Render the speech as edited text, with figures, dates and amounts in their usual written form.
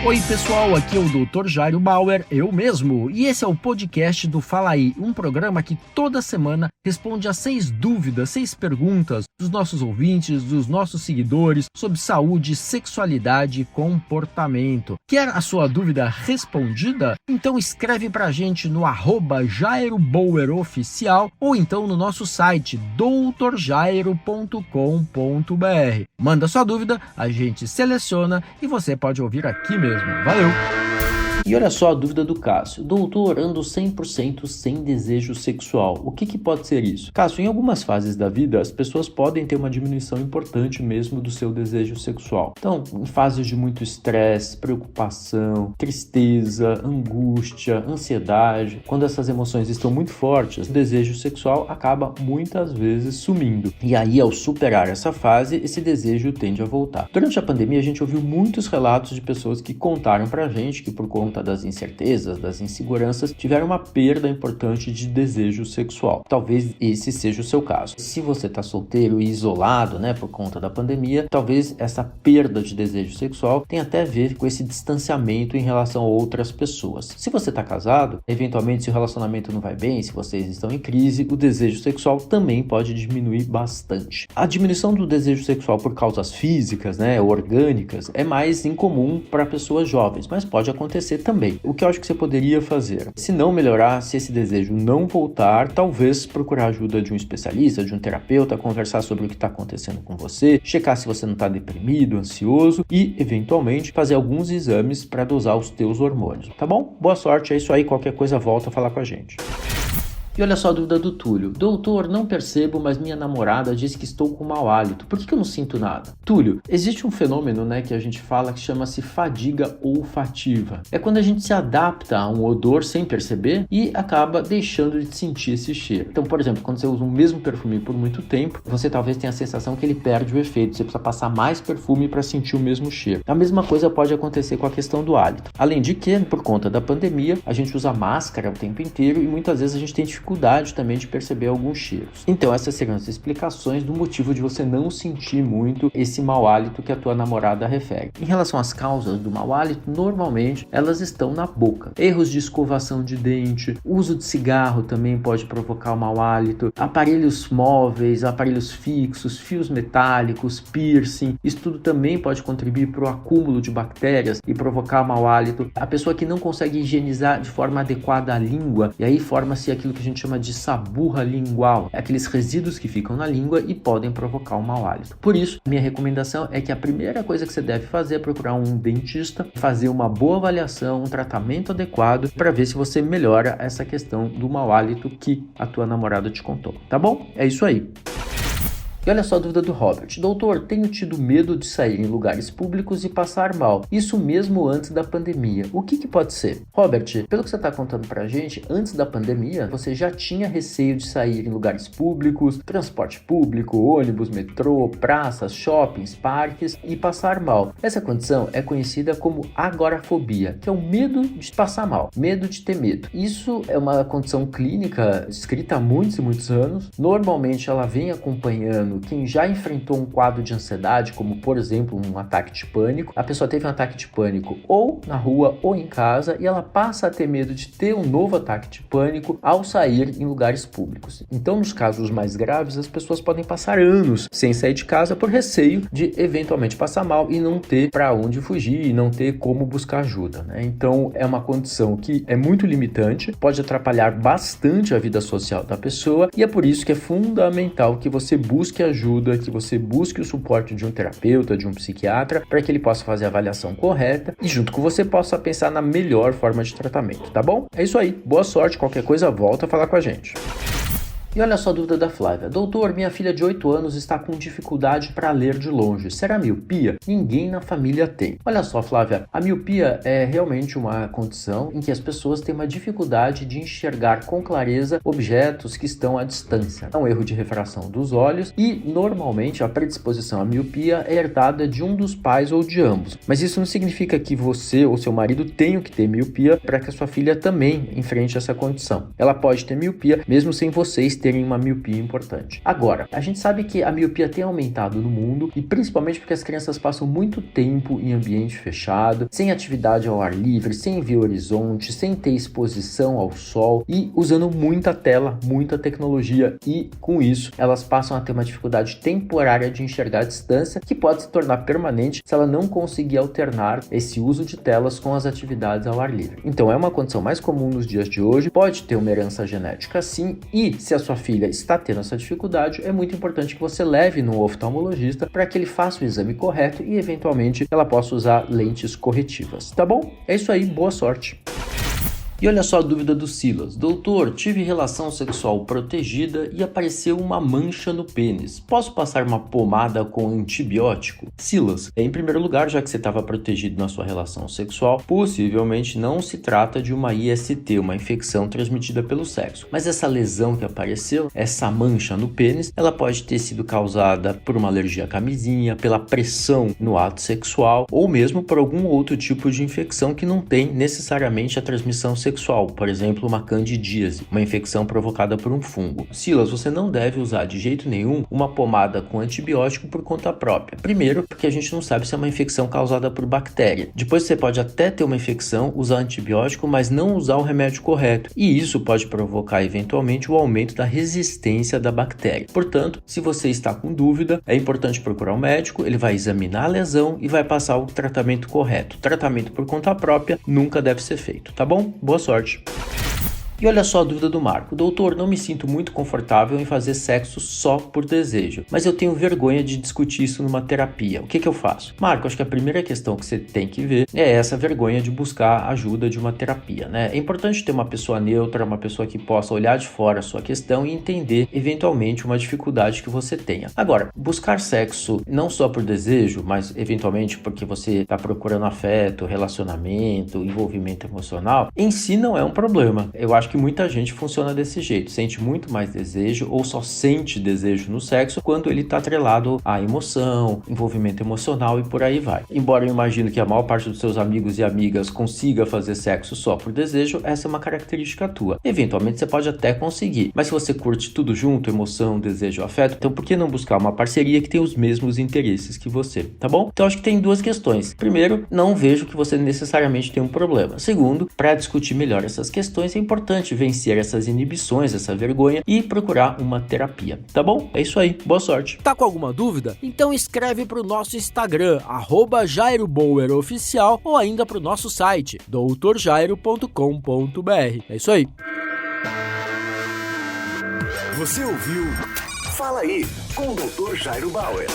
Oi pessoal, aqui é o Dr. Jairo Bauer, eu mesmo, e esse é o podcast do Fala Aí, um programa que toda semana responde a 6 dúvidas, 6 perguntas dos nossos ouvintes, dos nossos seguidores sobre saúde, sexualidade e comportamento. Quer a sua dúvida respondida? Então escreve pra gente no @JairoBauerOficial ou então no nosso site drjairo.com.br. Manda sua dúvida, a gente seleciona e você pode ouvir aqui mesmo. Valeu! E olha só a dúvida do Cássio. Doutor, ando 100% sem desejo sexual. O que pode ser isso? Cássio, em algumas fases da vida, as pessoas podem ter uma diminuição importante mesmo do seu desejo sexual. Então, em fases de muito estresse, preocupação, tristeza, angústia, ansiedade, quando essas emoções estão muito fortes, o desejo sexual acaba muitas vezes sumindo. E aí, ao superar essa fase, esse desejo tende a voltar. Durante a pandemia, a gente ouviu muitos relatos de pessoas que contaram pra gente que por conta das incertezas, das inseguranças, tiveram uma perda importante de desejo sexual. Talvez esse seja o seu caso. Se você está solteiro e isolado, por conta da pandemia, talvez essa perda de desejo sexual tenha até a ver com esse distanciamento em relação a outras pessoas. Se você está casado, eventualmente se o relacionamento não vai bem, se vocês estão em crise, o desejo sexual também pode diminuir bastante. A diminuição do desejo sexual por causas físicas, orgânicas, é mais incomum para pessoas jovens, mas pode acontecer também. O que eu acho que você poderia fazer? Se não melhorar, se esse desejo não voltar, talvez procurar ajuda de um especialista, de um terapeuta, conversar sobre o que está acontecendo com você, checar se você não está deprimido, ansioso e, eventualmente, fazer alguns exames para dosar os teus hormônios. Tá bom? Boa sorte, é isso aí. Qualquer coisa, volta a falar com a gente. E olha só a dúvida do Túlio. Doutor, não percebo, mas minha namorada diz que estou com mau hálito. Por que eu não sinto nada? Túlio, existe um fenômeno, que a gente fala que chama-se fadiga olfativa. É quando a gente se adapta a um odor sem perceber e acaba deixando de sentir esse cheiro. Então, por exemplo, quando você usa o mesmo perfume por muito tempo, você talvez tenha a sensação que ele perde o efeito. Você precisa passar mais perfume para sentir o mesmo cheiro. A mesma coisa pode acontecer com a questão do hálito. Além de que, por conta da pandemia, a gente usa máscara o tempo inteiro e muitas vezes a gente tem dificuldade também de perceber alguns cheiros. Então essas seriam as explicações do motivo de você não sentir muito esse mau hálito que a tua namorada refere. Em relação às causas do mau hálito, normalmente elas estão na boca. Erros de escovação de dente, uso de cigarro também pode provocar o mau hálito, aparelhos móveis, aparelhos fixos, fios metálicos, piercing, isso tudo também pode contribuir para o acúmulo de bactérias e provocar mau hálito. A pessoa que não consegue higienizar de forma adequada a língua, e aí forma-se aquilo que a gente chama de saburra lingual, aqueles resíduos que ficam na língua e podem provocar um mau hálito. Por isso, minha recomendação é que a primeira coisa que você deve fazer é procurar um dentista, fazer uma boa avaliação, um tratamento adequado para ver se você melhora essa questão do mau hálito que a tua namorada te contou. Tá bom? É isso aí. E olha só a dúvida do Robert. Doutor, tenho tido medo de sair em lugares públicos e passar mal. Isso mesmo antes da pandemia. O que pode ser? Robert, pelo que você está contando pra gente, antes da pandemia, você já tinha receio de sair em lugares públicos, transporte público, ônibus, metrô, praças, shoppings, parques e passar mal. Essa condição é conhecida como agorafobia, que é o medo de passar mal, medo de ter medo. Isso é uma condição clínica descrita há muitos e muitos anos. Normalmente ela vem acompanhando quem já enfrentou um quadro de ansiedade, como por exemplo um ataque de pânico. A pessoa teve um ataque de pânico ou na rua ou em casa e ela passa a ter medo de ter um novo ataque de pânico ao sair em lugares públicos. Então, nos casos mais graves, as pessoas podem passar anos sem sair de casa por receio de eventualmente passar mal e não ter para onde fugir e não ter como buscar ajuda, Então, é uma condição que é muito limitante, pode atrapalhar bastante a vida social da pessoa e é por isso que é fundamental que você busque ajuda, que você busque o suporte de um terapeuta, de um psiquiatra, para que ele possa fazer a avaliação correta e junto com você possa pensar na melhor forma de tratamento, tá bom? É isso aí, boa sorte, qualquer coisa volta a falar com a gente. E olha só a dúvida da Flávia. Doutor, minha filha de 8 anos está com dificuldade para ler de longe. Será miopia? Ninguém na família tem. Olha só, Flávia, a miopia é realmente uma condição em que as pessoas têm uma dificuldade de enxergar com clareza objetos que estão à distância. É um erro de refração dos olhos e, normalmente, a predisposição à miopia é herdada de um dos pais ou de ambos. Mas isso não significa que você ou seu marido tenham que ter miopia para que a sua filha também enfrente essa condição. Ela pode ter miopia mesmo sem vocês terem uma miopia importante. Agora, a gente sabe que a miopia tem aumentado no mundo e principalmente porque as crianças passam muito tempo em ambiente fechado, sem atividade ao ar livre, sem ver horizonte, sem ter exposição ao sol e usando muita tela, muita tecnologia, e com isso elas passam a ter uma dificuldade temporária de enxergar a distância, que pode se tornar permanente se ela não conseguir alternar esse uso de telas com as atividades ao ar livre. Então é uma condição mais comum nos dias de hoje, pode ter uma herança genética sim, e se a sua filha está tendo essa dificuldade, é muito importante que você leve no oftalmologista para que ele faça o exame correto e eventualmente ela possa usar lentes corretivas, tá bom? É isso aí, boa sorte! E olha só a dúvida do Silas. Doutor, tive relação sexual protegida e apareceu uma mancha no pênis. Posso passar uma pomada com antibiótico? Silas, em primeiro lugar, já que você estava protegido na sua relação sexual, possivelmente não se trata de uma IST, uma infecção transmitida pelo sexo. Mas essa lesão que apareceu, essa mancha no pênis, ela pode ter sido causada por uma alergia à camisinha, pela pressão no ato sexual ou mesmo por algum outro tipo de infecção que não tem necessariamente a transmissão sexual, por exemplo, uma candidíase, uma infecção provocada por um fungo. Silas, você não deve usar de jeito nenhum uma pomada com antibiótico por conta própria. Primeiro, porque a gente não sabe se é uma infecção causada por bactéria. Depois você pode até ter uma infecção, usar antibiótico, mas não usar o remédio correto. E isso pode provocar eventualmente o aumento da resistência da bactéria. Portanto, se você está com dúvida, é importante procurar um médico, ele vai examinar a lesão e vai passar o tratamento correto. Tratamento por conta própria nunca deve ser feito, tá bom? Boa sorte! E olha só a dúvida do Marco. Doutor, não me sinto muito confortável em fazer sexo só por desejo, mas eu tenho vergonha de discutir isso numa terapia. O que eu faço? Marco, acho que a primeira questão que você tem que ver é essa vergonha de buscar ajuda de uma terapia, né? É importante ter uma pessoa neutra, uma pessoa que possa olhar de fora a sua questão e entender, eventualmente, uma dificuldade que você tenha. Agora, buscar sexo não só por desejo, mas eventualmente porque você está procurando afeto, relacionamento, envolvimento emocional, em si não é um problema. Eu acho que muita gente funciona desse jeito, sente muito mais desejo ou só sente desejo no sexo quando ele está atrelado à emoção, envolvimento emocional e por aí vai. Embora eu imagino que a maior parte dos seus amigos e amigas consiga fazer sexo só por desejo, essa é uma característica tua. Eventualmente você pode até conseguir, mas se você curte tudo junto, emoção, desejo, afeto, então por que não buscar uma parceria que tem os mesmos interesses que você, tá bom? Então acho que tem duas questões. Primeiro, não vejo que você necessariamente tem um problema. Segundo, para discutir melhor essas questões é importante vencer essas inibições, essa vergonha e procurar uma terapia, tá bom? É isso aí, boa sorte! Tá com alguma dúvida? Então escreve pro nosso Instagram, @JairoBauerOficial, ou ainda pro nosso site, doutorjairo.com.br. É isso aí! Você ouviu Fala Aí, com o Dr. Jairo Bauer.